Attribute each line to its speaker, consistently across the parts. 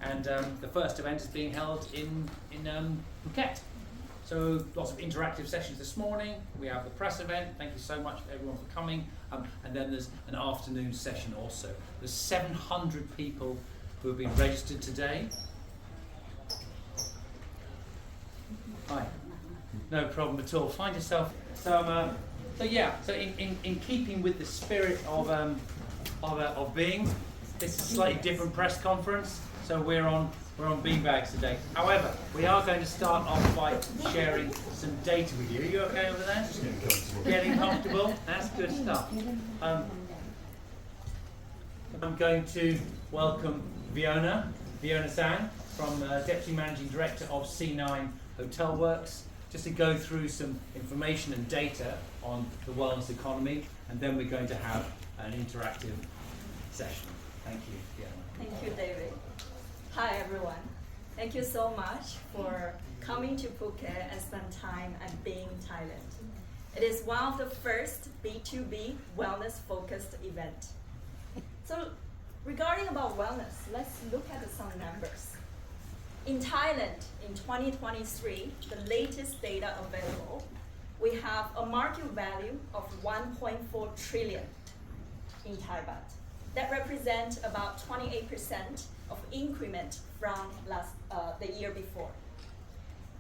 Speaker 1: and the first event is being held in Phuket. So lots of interactive sessions this morning. We have the press event. Thank you so much everyone for coming. And then there's an afternoon session also. There's 700 people who have been registered today. Hi. No problem at all. Find yourself. So in keeping with the spirit of being, this is a slightly different press conference. So we're on beanbags today. However, we are going to start off by sharing some data with you. Are you okay over there? Getting comfortable? That's good stuff. I'm going to welcome Viona Zhang, from Deputy Managing Director of C9 Hotelworks, just to go through some information and data on the wellness economy, and then we're going to have an interactive session. Thank you, Viona.
Speaker 2: Thank you, David. Hi, everyone. Thank you so much for coming to Phuket and spend time at being Thailand. It is one of the first B2B wellness-focused event. So, regarding about wellness, let's look at some numbers. In Thailand, in 2023, the latest data available, we have a market value of 1.4 trillion in Thai baht. That represents about 28% of increment from the year before.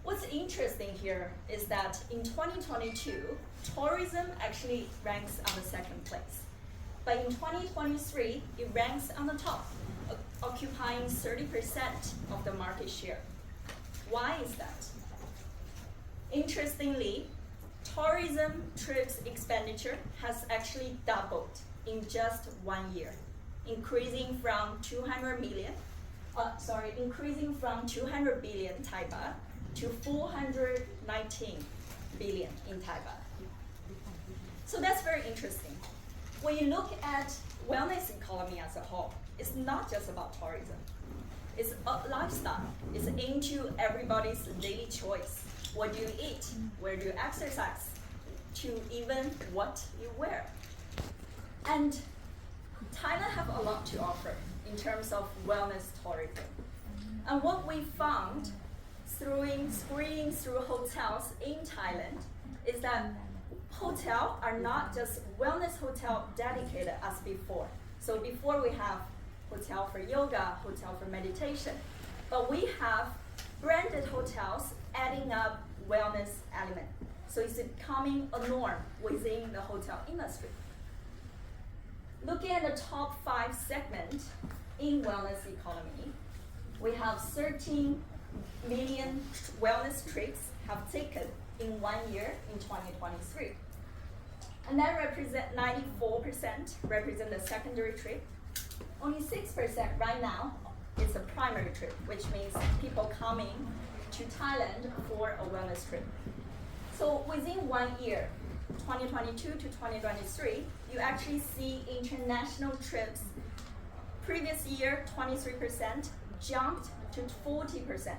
Speaker 2: What's interesting here is that in 2022, tourism actually ranks on the second place. But in 2023, it ranks on the top, occupying 30% of the market share. Why is that? Interestingly, tourism trips expenditure has actually doubled in just 1 year, increasing from 200 billion Thai baht to 419 billion in Thai baht. So that's very interesting. When you look at wellness economy as a whole, it's not just about tourism. It's a lifestyle. It's into everybody's daily choice. What do you eat? Where do you exercise? To even what you wear. And Thailand have a lot to offer in terms of wellness tourism. And what we found screening through hotels in Thailand is that hotels are not just wellness hotel dedicated as before. So before we have hotel for yoga, hotel for meditation, but we have branded hotels adding up wellness element. So it's becoming a norm within the hotel industry. Looking at the top 5 segments in wellness economy, we have 13 million wellness trips have taken in 1 year in 2023. And that represent 94% represent the secondary trip. Only 6% right now is a primary trip, which means people coming to Thailand for a wellness trip. So within 1 year, 2022 to 2023, you actually see international trips, previous year 23%, jumped to 40%.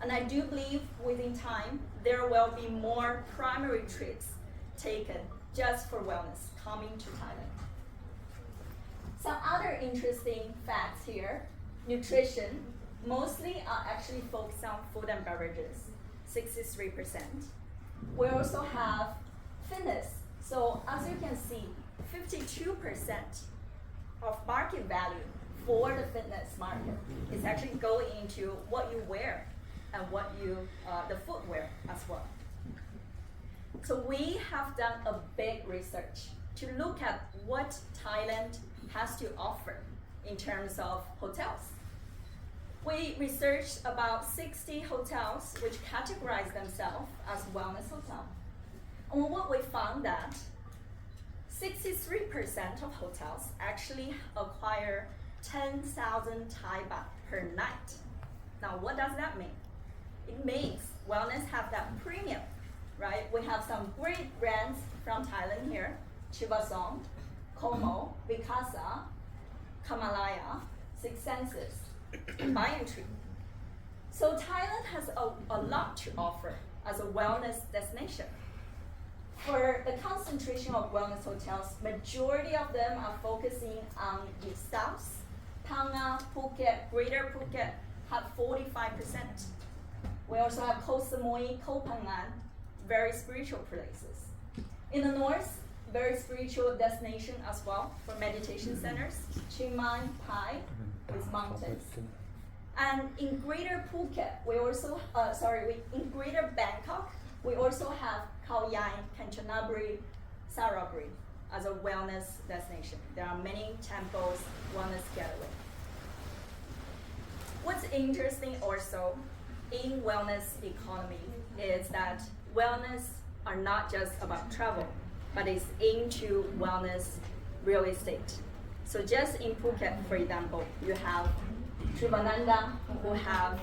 Speaker 2: And I do believe within time, there will be more primary trips taken just for wellness coming to Thailand. Some other interesting facts here. Nutrition, mostly are actually focused on food and beverages, 63%. We also have fitness. So as you can see, 52% of market value for the fitness market is actually going into what you wear and what the footwear as well. So we have done a big research to look at what Thailand has to offer in terms of hotels. We researched about 60 hotels which categorize themselves as wellness hotels. And what we found that 63% of hotels actually acquire 10,000 Thai baht per night. Now what does that mean? It means wellness have that premium, right? We have some great brands from Thailand here, Chivasong, Como, Vicasa, Kamalaya, Six Senses, and Biotree. So Thailand has a lot to offer as a wellness destination. For the concentration of wellness hotels, majority of them are focusing on the South, Phang Nga, Phuket, Greater Phuket, have 45%. We also have Koh Samui, Koh Phangan, very spiritual places. In the north, very spiritual destination as well for meditation centers. Chiang Mai, Pai, with mountains. And in Greater Phuket, in Greater Bangkok, we also have Khao Yai, Kanchanaburi, Saraburi as a wellness destination. There are many temples, wellness getaway. What's interesting also in wellness economy is that wellness are not just about travel, but it's into wellness real estate. So just in Phuket, for example, you have Trivananda who have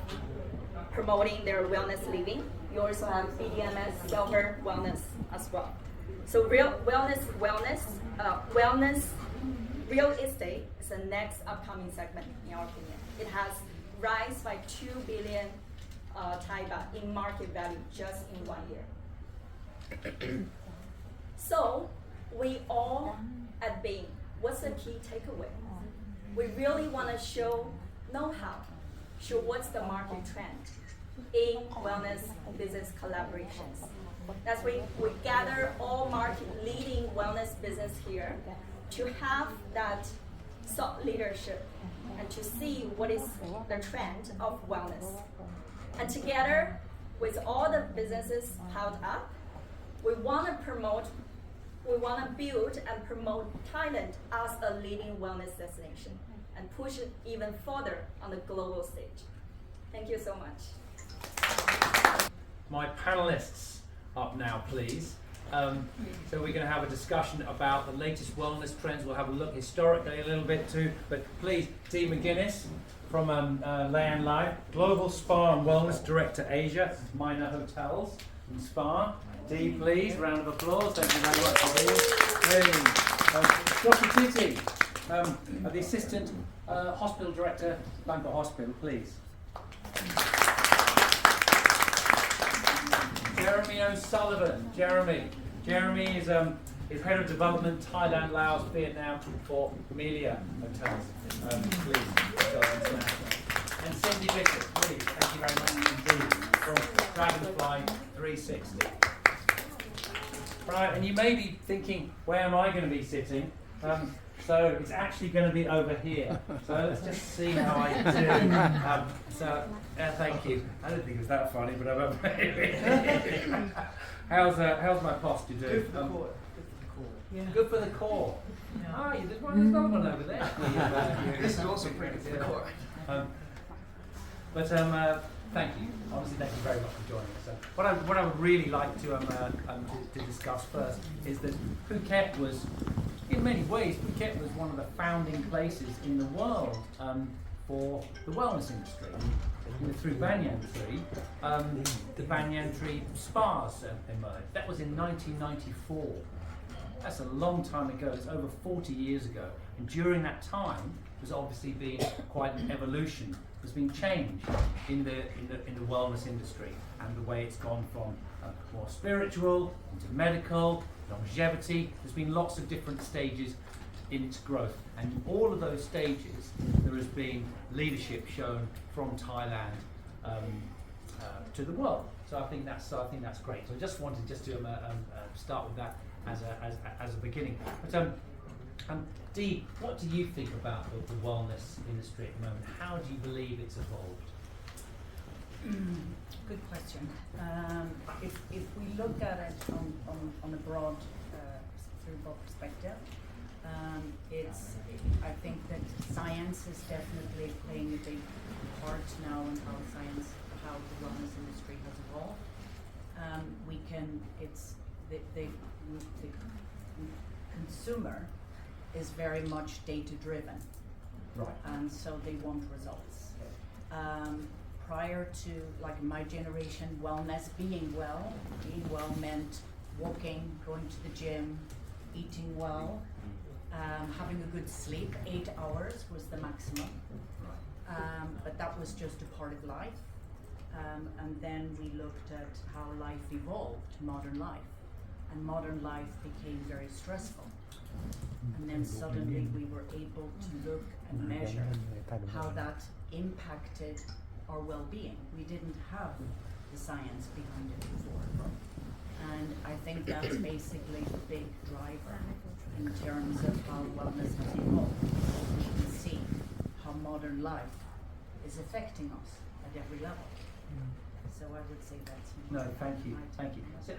Speaker 2: promoting their wellness living. You also have BDMS, Silver Wellness as well. So wellness, real estate is the next upcoming segment in our opinion. It has rise by 2 billion Thai baht in market value just in 1 year. So we all at Bain, what's the key takeaway? We really want to show know-how, show what's the market trend in wellness business collaborations. That's why we gather all market leading wellness business here to have that thought leadership and to see what is the trend of wellness. And together with all the businesses piled up, we want to build and promote Thailand as a leading wellness destination and push it even further on the global stage. Thank you so much.
Speaker 1: My panelists up now, please. So we're going to have a discussion about the latest wellness trends. We'll have a look historically a little bit too, but please, Dee McGuinness from Laos Live, Global Spa and Wellness Director Asia, Minor Hotels and Spa. Dee, please, round of applause. Thank you very much for being here. Dr. Thiti, the Assistant Hospital Director, Bangkok Hospital, please. Jeremy O'Sullivan. Jeremy is Head of Development, Thailand, Laos, Vietnam for Meliá Hotels. Please. And Cindy Bishop, please. Thank you very much indeed from Dragonfly 360. Right, and you may be thinking, where am I going to be sitting? So it's actually going to be over here. So let's just see how I do. Thank you. I don't think it was that funny, but I won't. How's my posture doing?
Speaker 3: Good for the core.
Speaker 1: Yeah. Good for the core.
Speaker 3: Yeah.
Speaker 1: Ah, there's another one over there.
Speaker 3: This is also pretty good for the core.
Speaker 1: Thank you. Honestly, thank you very much for joining us. What I would really like to discuss first is that Phuket was, in many ways, Phuket was one of the founding places in the world for the wellness industry. Through Banyan Tree, the Banyan Tree spas emerged. That was in 1994. That's a long time ago. It's over 40 years ago. And during that time, there's obviously been quite an evolution. There's been change in the wellness industry and the way it's gone from more spiritual into medical, longevity. There's been lots of different stages in its growth, and in all of those stages, there has been leadership shown from Thailand to the world. So I think that's great. So I just wanted to start with that as a beginning. But Dee, what do you think about the wellness industry at the moment? How do you believe it's evolved?
Speaker 4: Good question. If we look at it on a broad cerebral perspective, I think that science is definitely playing a big part now in how the wellness industry has evolved. The consumer is very much data driven,
Speaker 1: right?
Speaker 4: And so they want results. Prior to, like my generation, being well meant walking, going to the gym, eating well, having a good sleep. 8 hours was the maximum, but that was just a part of life. And then we looked at how life evolved, modern life, and modern life became very stressful. And then suddenly we were able to look and measure how that impacted our well-being. We didn't have the science behind it before. And I think that's basically the big driver in terms of how wellness has evolved. We can see how modern life is affecting us at every level. So I would say that's
Speaker 1: No, thank you, thank you. So,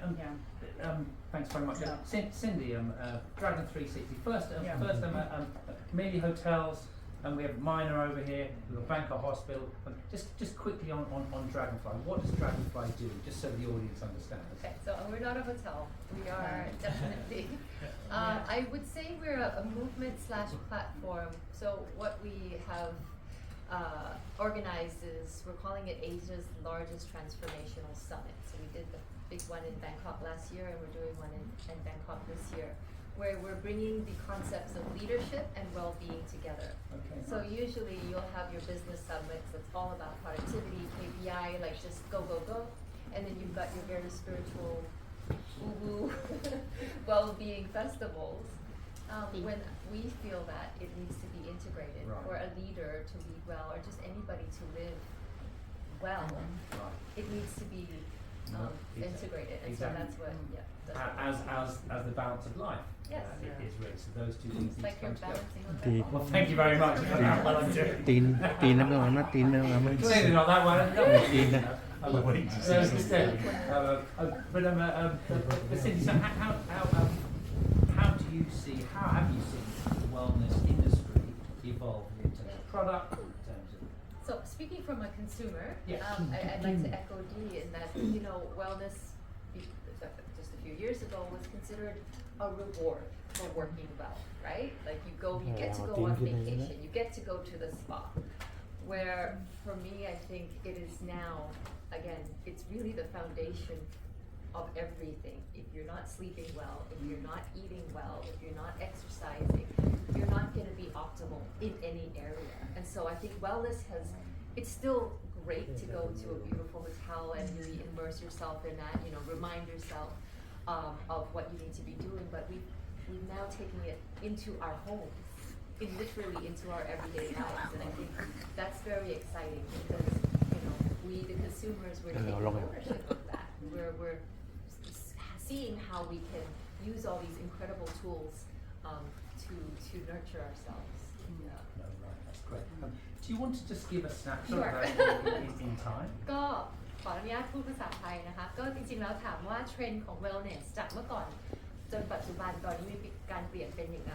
Speaker 1: thanks very much.
Speaker 4: Yeah.
Speaker 1: Cindy, Dragon 360. First,
Speaker 4: Yeah.
Speaker 1: Meliá hotels, and we have Minor over here. We've got Bangkok Hospital. Just quickly on Dragonfly. What does Dragonfly do? Just so the audience understands.
Speaker 5: Okay, so we're not a hotel. We are definitely. I would say we're a movement / platform. So what we have organized is we're calling it Asia's largest transformational summit. So we did the big one in Bangkok last year, and we're doing one in Bangkok this year, where we're bringing the concepts of leadership and well-being together.
Speaker 1: Okay.
Speaker 5: So usually you'll have your business summits that's all about productivity, KPI, like just go, go, go. And then you've got your very spiritual, woo-woo, well-being festivals. When we feel that it needs to be integrated
Speaker 1: Right.
Speaker 5: for a leader to lead well, or just anybody to live well,
Speaker 1: Right.
Speaker 5: it needs to be integrated. And
Speaker 1: Exactly.
Speaker 5: so that's what, that's
Speaker 1: As the balance of life.
Speaker 5: Yes.
Speaker 1: It is really. So those two things
Speaker 5: it's
Speaker 1: need
Speaker 5: like
Speaker 1: to
Speaker 5: you're
Speaker 1: come together.
Speaker 5: balancing on
Speaker 6: Deep.
Speaker 5: that.
Speaker 1: Well, thank you very much for that. Well, I'm doing.
Speaker 6: ตีนไม่ออกนะตีนไม่ออกนะ
Speaker 1: Clearly not that one.
Speaker 6: Dean.
Speaker 1: But Cindy, so how do you see? How have you seen the wellness industry evolve in terms of product, in terms of?
Speaker 5: So speaking from a consumer,
Speaker 1: Yes.
Speaker 5: I'd like to echo Dee in that, you know, wellness just a few years ago was considered a reward for working well, right? Like you get to go on vacation, you get to go to the spa. Where for me, I think it is now, again, it's really the foundation of everything. If you're not sleeping well, if you're not eating well, if you're not exercising, you're not going to be optimal in any area. And so I think wellness it's still great to go to a beautiful hotel and really immerse yourself in that, you know, remind yourself of what you need to be doing, but we've now taken it into our homes, literally into our everyday lives, and I think that's very exciting because, you know, we, the consumers, we're taking ownership of that. We're seeing how we can use all these incredible tools to nurture ourselves. Yeah.
Speaker 1: No, right, that's great. Do you want to just give a snapshot
Speaker 5: Sure.
Speaker 1: of that in time?
Speaker 5: ก็ขออนุญาตพูดภาษาไทยนะคะก็จริงๆแล้วถามว่าเทรนด์ของ wellness จากเมื่อก่อนจนปัจจุบันตอนนี้มีการเปลี่ยนเป็นอย่างไร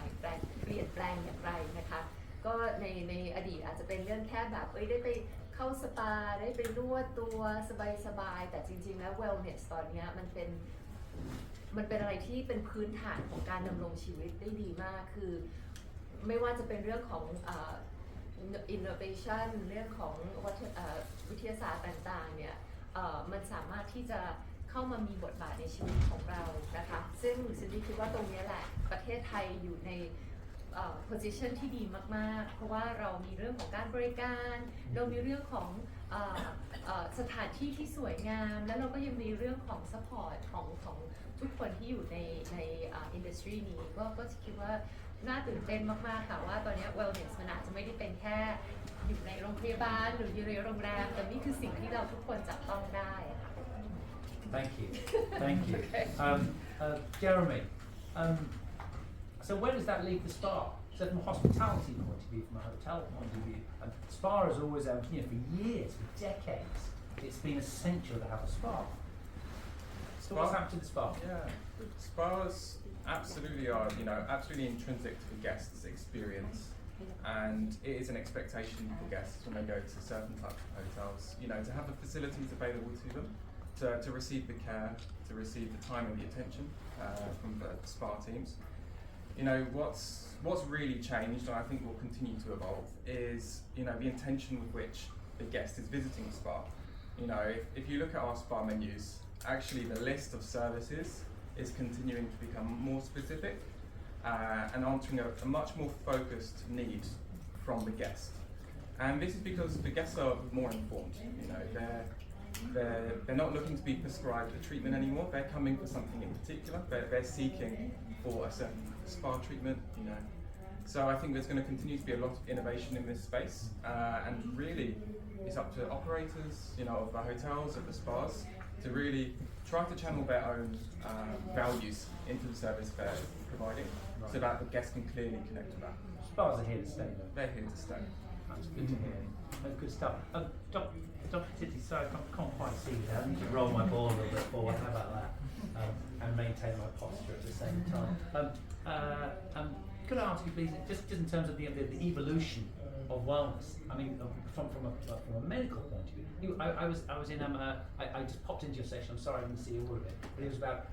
Speaker 5: เปลี่ยนแปลงอย่างไรนะคะก็ในอดีตอาจจะเป็นเรื่องแค่แบบได้ไปเข้าสปาได้ไปนวดตัวสบายๆแต่จริงๆแล้ว wellness ตอนนี้มันเป็นอะไรที่เป็นพื้นฐานของการดำรงชีวิตได้ดีมากคือไม่ว่าจะเป็นเรื่องของinnovation เรื่องของวิทยาศาสตร์ต่างๆเนี่ยมันสามารถที่จะเข้ามามีบทบาทในชีวิตของเรานะคะซึ่งซินดี้คิดว่าตรงนี้แหละประเทศไทยอยู่ในposition ที่ดีมากๆเพราะว่าเรามีเรื่องของการบริการเรามีเรื่องของสถานที่ที่สวยงามแล้วเราก็ยังมีเรื่องของ support ของทุกคนที่อยู่ในindustry นี้ก็คิดว่าน่าตื่นเต้นมากๆค่ะว่าตอนนี้ wellness มันอาจจะไม่ได้เป็นแค่อยู่ในโรงพยาบาลหรืออยู่ในโรงแรมแต่นี่คือสิ่งที่เราทุกคนจับต้องได้ค่ะ
Speaker 1: Thank you. Thank you. Jeremy, so where does that leave the spa? So from a hospitality point of view, from a hotel point of view, spa has always, for years, for decades, it's been essential to have a spa. So what's happened to the spa?
Speaker 7: Yeah, spas absolutely are, absolutely intrinsic to the guest's experience, and it is an expectation for guests when they go to certain types of hotels, to have the facilities available to them, to receive the care, to receive the time and the attention from the spa teams. What's really changed, and I think will continue to evolve, is the intention with which the guest is visiting the spa. If you look at our spa menus, actually the list of services is continuing to become more specific and answering a much more focused need from the guest. And this is because the guests are more informed. They're not looking to be prescribed a treatment anymore. They're coming for something in particular. They're seeking for a certain spa treatment. So I think there's going to continue to be a lot of innovation in this space, and really it's up to operators, of the hotels, of the spas, to really try to channel their own values into the service they're providing, so that the guests can clearly connect with that.
Speaker 1: Spas are here to stay, though.
Speaker 7: They're here to stay.
Speaker 1: That's good to hear. That's good stuff. Dr. Thiti, sorry, I can't quite see you there. I need to roll my ball a little bit forward. How about that? And maintain my posture at the same time. Could I ask you, please, just in terms of the evolution of wellness? I mean, from a medical point of view. I was in I just popped into your session. I'm sorry I didn't see all of it, but it was about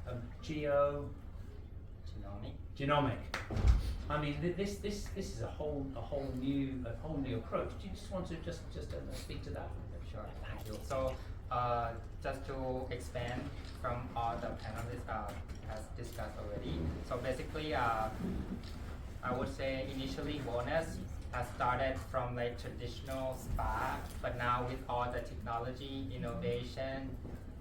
Speaker 1: genomic. I mean, this is a whole new approach. Do you just want to just speak to that?
Speaker 8: Sure, thank you. So, just to expand from all the panelists has discussed already. So basically, I would say initially wellness has started from like traditional spa, but now with all the technology, innovation,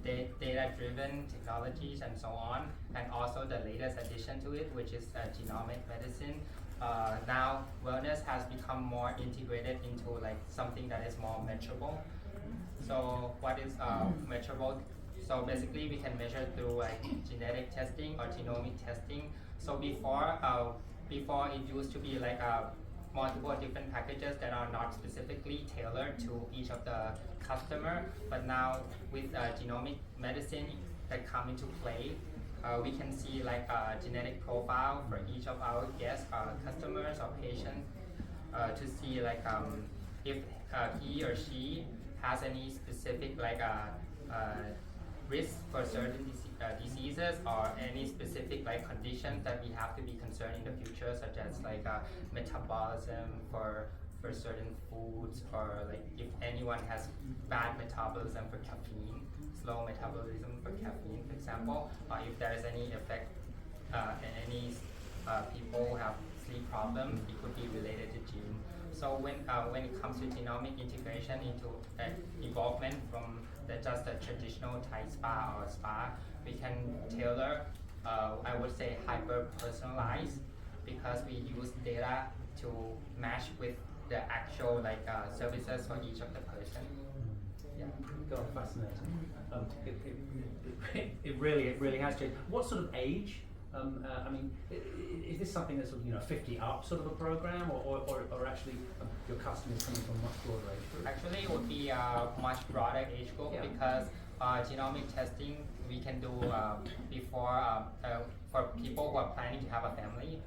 Speaker 8: data-driven technologies and so on, and also the latest addition to it, which is genomic medicine. Now wellness has become more integrated into like something that is more measurable. So what is measurable? So basically we can measure through like genetic testing or genomic testing. So before it used to be like multiple different packages that are not specifically tailored to each of the customer, but now with genomic medicine that come into play, we can see like a genetic profile for each of our guests, customers or patients, to see like if he or she has any specific like risk for certain diseases or any specific like conditions that we have to be concerned in the future, such as like metabolism for certain foods, or like if anyone has bad metabolism for caffeine, slow metabolism for caffeine, for example, or if there is any effect, any people who have sleep problems, it could be related to gene. So when it comes to genomic integration into involvement from just a traditional Thai spa or spa, we can tailor, I would say hyper-personalized, because we use data to match with the actual like services for each of the person. Yeah.
Speaker 1: God, fascinating. It really has changed. What sort of age? I mean, is this something that's sort of 50 up sort of a program, or actually your customers coming from a much broader age group?
Speaker 8: Actually, it would be a much broader age group, because genomic testing we can do before for people who are planning to have a family,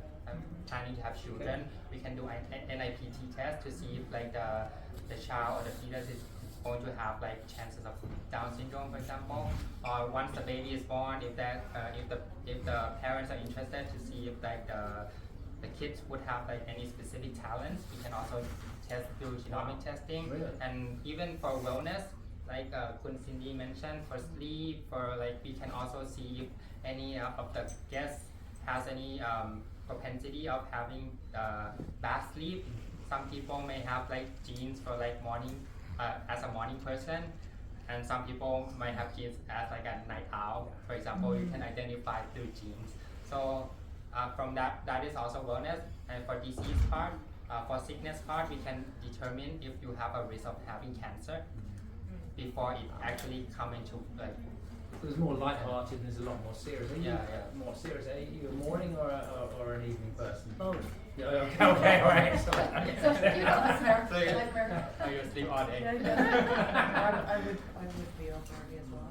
Speaker 8: planning to have children. We can do an NIPT test to see if like the child or the fetus is going to have like chances of Down syndrome, for example. Or once the baby is born, if the parents are interested to see if like the kids would have like any specific talents, we can also test through genomic testing.
Speaker 1: Really?
Speaker 8: And even for wellness, like Kun Cindy mentioned, for sleep, for like we can also see if any of the guests has any propensity of having bad sleep. Some people may have like genes for like morning, as a morning person, and some people might have genes as like a night owl. For example, you can identify through genes. So from that is also wellness. And for disease part, for sickness part, we can determine if you have a risk of having cancer before it actually come into like.
Speaker 1: There's more light-hearted and there's a lot more serious. Are you more serious? Are you a morning or an evening person?
Speaker 4: Both.
Speaker 1: Yeah, okay, all right.
Speaker 5: So you know,
Speaker 8: So you sleep all day.
Speaker 4: I would be up early as well.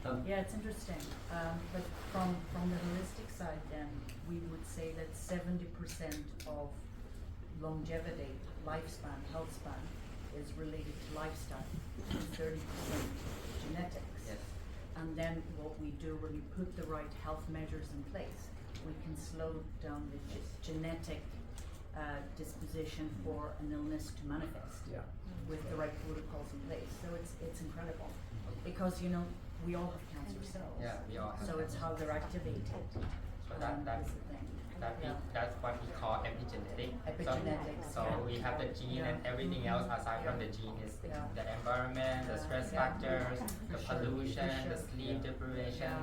Speaker 4: So. Yeah, it's interesting. But from the holistic side, then we would say that 70% of longevity, lifespan, health span, is related to lifestyle, and 30% genetics.
Speaker 8: Yes.
Speaker 4: And then what we do when we put the right health measures in place, we can slow down the genetic disposition for an illness to manifest with the right protocols in place. So it's incredible, because we all have cancer cells.
Speaker 8: Yeah, we all have
Speaker 4: So it's how they're activated.
Speaker 8: So that's
Speaker 4: is the thing.
Speaker 8: that's what we call epigenetic.
Speaker 4: Epigenetics.
Speaker 8: So we have the gene, and everything else aside from the gene is the environment, the stress factors, the pollution, the sleep deprivation.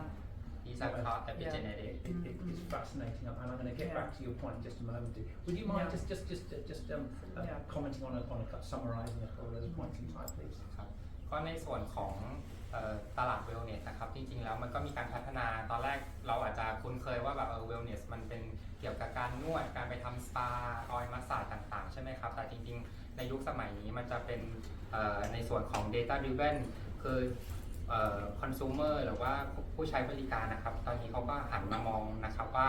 Speaker 8: These are called epigenetic.
Speaker 1: It's fascinating, and I'm going to get
Speaker 4: Yeah.
Speaker 1: back to your point in just a moment. Would you mind
Speaker 4: Yeah.
Speaker 1: just commenting on summarising a couple of those points in Thai, please?
Speaker 8: ครับก็ในส่วนของตลาดเวลเนสนะครับจริงๆแล้วมันก็มีการพัฒนาตอนแรกเราอาจจะคุ้นเคยว่าแบบเวลเนสมันเป็นเกี่ยวกับการนวดการไปทำสปาออยล์มัสซาจต่างๆใช่ไหมครับแต่จริงๆในยุคสมัยนี้มันจะเป็นในส่วนของ data driven คือconsumer หรือว่าผู้ใช้บริการนะครับตอนนี้เขาก็หันมามองนะครับว่า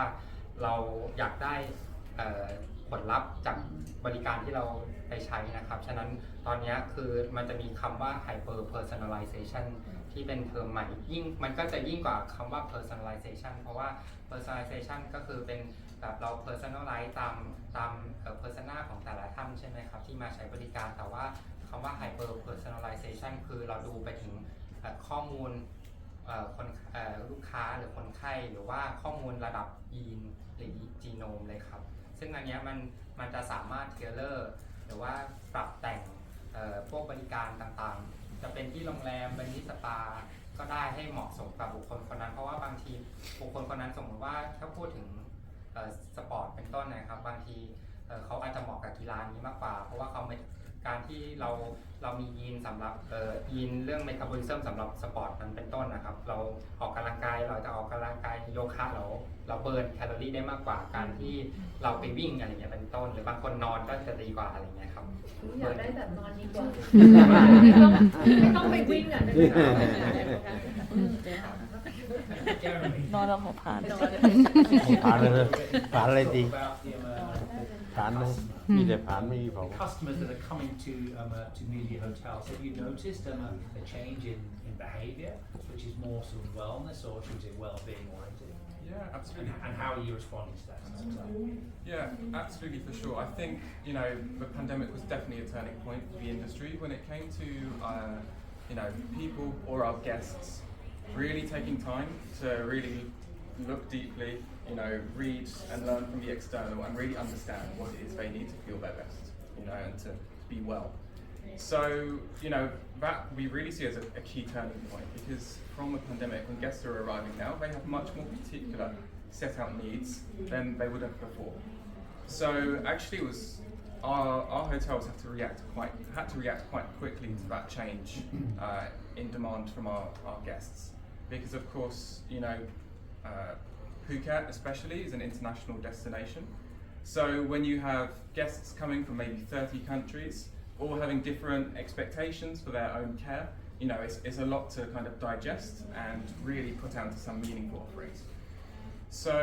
Speaker 8: เราอยากได้ผลลัพธ์จากบริการที่เราไปใช้นะครับฉะนั้นตอนนี้คือมันจะมีคำว่า hyper personalization ที่เป็นเทอมใหม่ยิ่งมันก็จะยิ่งกว่าคำว่า personalization เพราะว่า personalization ก็คือเป็นแบบเรา personalize ตาม persona ของแต่ละท่านใช่ไหมครับที่มาใช้บริการแต่ว่าคำว่า hyper personalization คือเราดูไปถึงข้อมูลลูกค้าหรือคนไข้หรือว่าข้อมูลระดับยีนหรือจีโนมเลยครับซึ่งอันนี้มันจะสามารถเทเลอร์หรือว่าปรับแต่งพวกบริการต่างๆจะเป็นที่โรงแรมเป็นที่สปาก็ได้ให้เหมาะสมกับบุคคลคนนั้นเพราะว่าบางทีบุคคลคนนั้นสมมติว่าถ้าพูดถึงสปอร์ตเป็นต้นนะครับบางทีเขาอาจจะเหมาะกับกีฬานี้มากกว่าเพราะว่าเขาการที่เรามียีนสำหรับยีนเรื่องเมตาบอลิซึมสำหรับสปอร์ตนั้นเป็นต้นนะครับเราออกกำลังกายเราจะออกกำลังกายโยคะเราเบิร์นแคลอรี่ได้มากกว่าการที่เราไปวิ่งอะไรเงี้ยเป็นต้นหรือบางคนนอนก็จะดีกว่าอะไรเงี้ยครับ
Speaker 5: อยากได้แบบนอนดีกว่าไม่ต้องไปวิ่งอ่ะได้ไหม
Speaker 9: นอนแล้วขอผ่าน
Speaker 6: ผ่านเลยผ่านอะไรดีผ่านเลยมีแต่ผ่านไม่มีผม
Speaker 1: Customers that are coming to Meliá hotels, have you noticed a change in behaviour, which is more sort of wellness or should we say well-being oriented?
Speaker 7: Yeah, absolutely.
Speaker 1: And how are you responding to that?
Speaker 7: Yeah, absolutely for sure. I think the pandemic was definitely a turning point for the industry when it came to people or our guests really taking time to really look deeply, read and learn from the external and really understand what it is they need to feel their best, and to be well. So, that we really see as a key turning point because from the pandemic, when guests are arriving now, they have much more particular set out needs than they would have before. So actually it was our hotels had to react quite quickly to that change in demand from our guests. Because of course, Phuket especially is an international destination. So when you have guests coming from maybe 30 countries, all having different expectations for their own care, it's a lot to kind of digest and really put out to some meaningful offerings. So,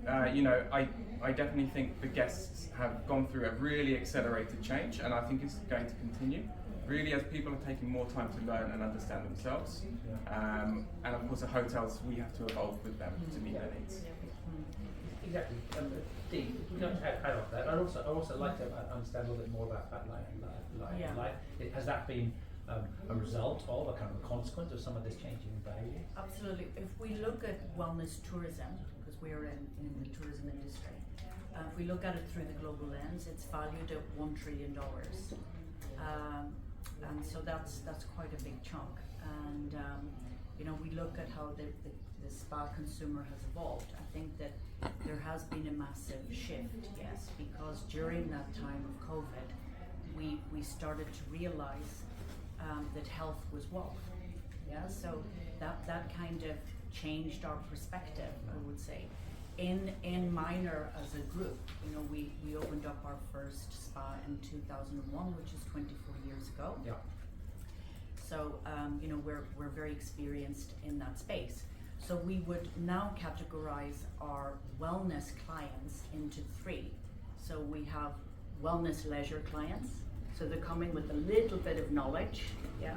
Speaker 7: I definitely think the guests have gone through a really accelerated change, and I think it's going to continue. Really, as people are taking more time to learn and understand themselves, and of course, the hotels we have to evolve with them to meet their needs.
Speaker 1: Exactly. Dee, we don't add on that. I'd also like to understand a little bit more about that life. Has that been a result of a kind of a consequence of some of this changing in behaviour?
Speaker 4: Absolutely. If we look at wellness tourism, because we are in the tourism industry, if we look at it through the global lens, it's valued at $1 trillion. And so that's quite a big chunk. And we look at how the spa consumer has evolved. I think that there has been a massive shift, yes, because during that time of COVID, we started to realize that health was wealth. Yeah, so that kind of changed our perspective, I would say. In Minor as a group, we opened up our first spa in 2001, which is 24 years ago.
Speaker 1: Yeah.
Speaker 4: So we're very experienced in that space. So we would now categorize our wellness clients into 3. So we have wellness leisure clients. So they're coming with a little bit of knowledge, yeah.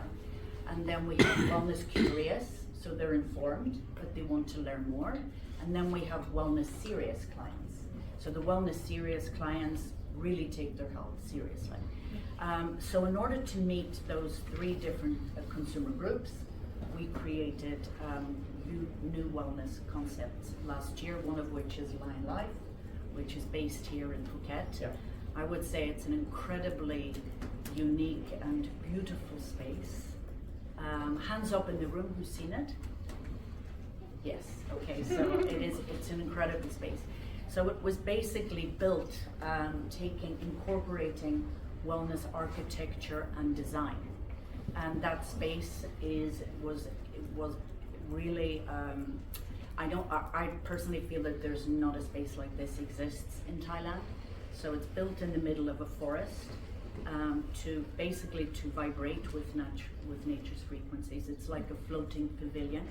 Speaker 4: And then we have wellness curious, so they're informed, but they want to learn more. And then we have wellness serious clients. So the wellness serious clients really take their health seriously. So in order to meet those 3 different consumer groups, we created new wellness concepts last year, one of which is Line Life, which is based here in Phuket.
Speaker 1: Yeah.
Speaker 4: I would say it's an incredibly unique and beautiful space. Hands up in the room who's seen it? Yes, okay, so it's an incredible space. So it was basically built incorporating wellness architecture and design. And that space was really, I personally feel that there's not a space like this exists in Thailand. So it's built in the middle of a forest to vibrate with nature's frequencies. It's like a floating pavilion.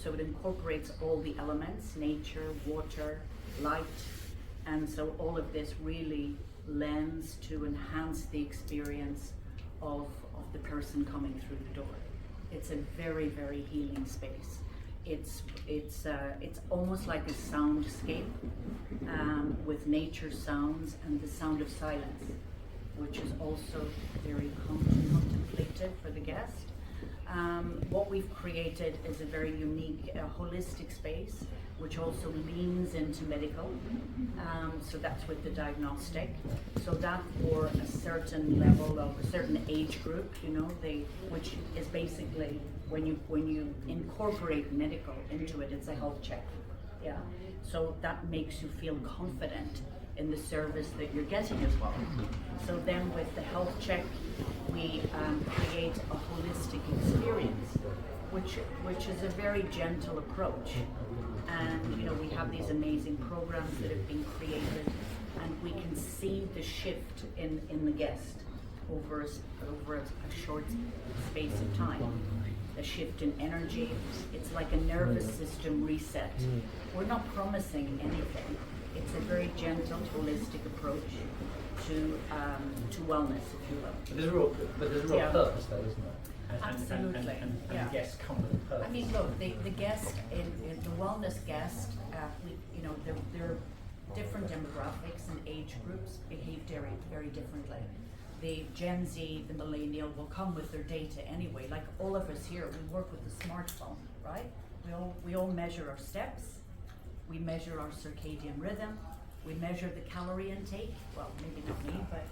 Speaker 4: So it incorporates all the elements, nature, water, light, and so all of this really lends to enhance the experience of the person coming through the door. It's a very, very healing space. It's almost like a soundscape with nature sounds and the sound of silence, which is also very contemplative for the guest. What we've created is a very unique, holistic space, which also leans into medical. So that's with the diagnostic. So that for a certain level of a certain age group, which is basically when you incorporate medical into it, it's a health check. Yeah. So that makes you feel confident in the service that you're getting as well. So then with the health check, we create a holistic experience, which is a very gentle approach. And we have these amazing programs that have been created, and we can see the shift in the guest over a short space of time. A shift in energy. It's like a nervous system reset. We're not promising anything. It's a very gentle, holistic approach to wellness, if you will.
Speaker 10: But there's a real purpose, though, isn't there?
Speaker 4: Absolutely.
Speaker 10: And guests come with a purpose.
Speaker 4: I mean, look, the guest in the wellness guest, there are different demographics and age groups behave very differently. The Gen Z, the millennial, will come with their data anyway. Like all of us here, we work with a smartphone, right? We all measure our steps. We measure our circadian rhythm. We measure the calorie intake. Well, maybe not me, but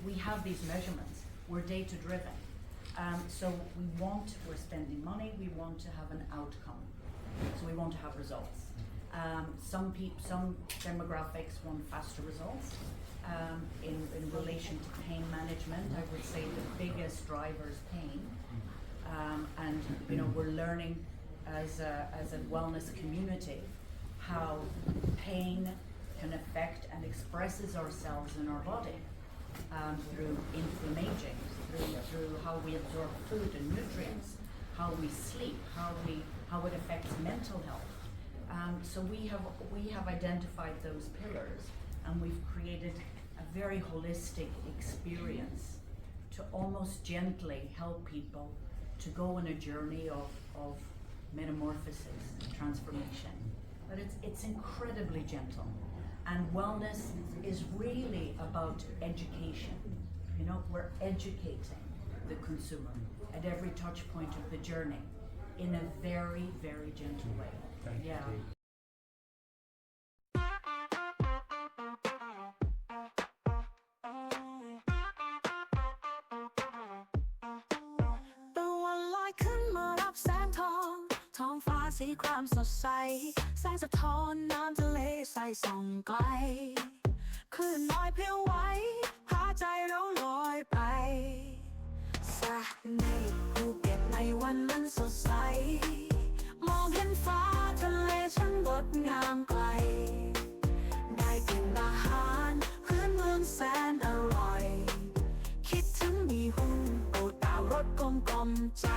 Speaker 4: we have these measurements. We're data driven. So we're spending money. We want to have an outcome. So we want to have results. Some demographics want faster results. In relation to pain management, I would say the biggest driver is pain. And we're learning as a wellness community how pain can affect and expresses ourselves in our body through inflammaging, through how we absorb food and nutrients, how we sleep, how it affects mental health. So we have identified those pillars, and we've created a very holistic experience to almost gently help people to go on a journey of metamorphosis, transformation. But it's incredibly gentle. And wellness is really about education. We're educating the consumer at every touch point of the journey in a very, very gentle way.
Speaker 10: Thank you.
Speaker 11: ท้องฟ้าสีครามสดใสแสงสะท้อนน้ำทะเลใสส่องไกลคลื่นลอยเพลียวไหวพาใจเราลอยไปสะในภูเก็ตในวันนั้นสดใสมองเห็นฟ้าทะเลช่างงดงามไกลได้กินอาหารพื้นเมืองแสนอร่อยคิดถึงมีหุ้นโอตารสกลมใจ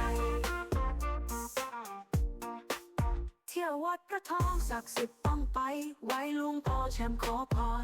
Speaker 11: เที่ยววัดพระทองศักดิ์สิทธิ์ต้องไปไหว้หลวงพ่อแชมป์ขอพร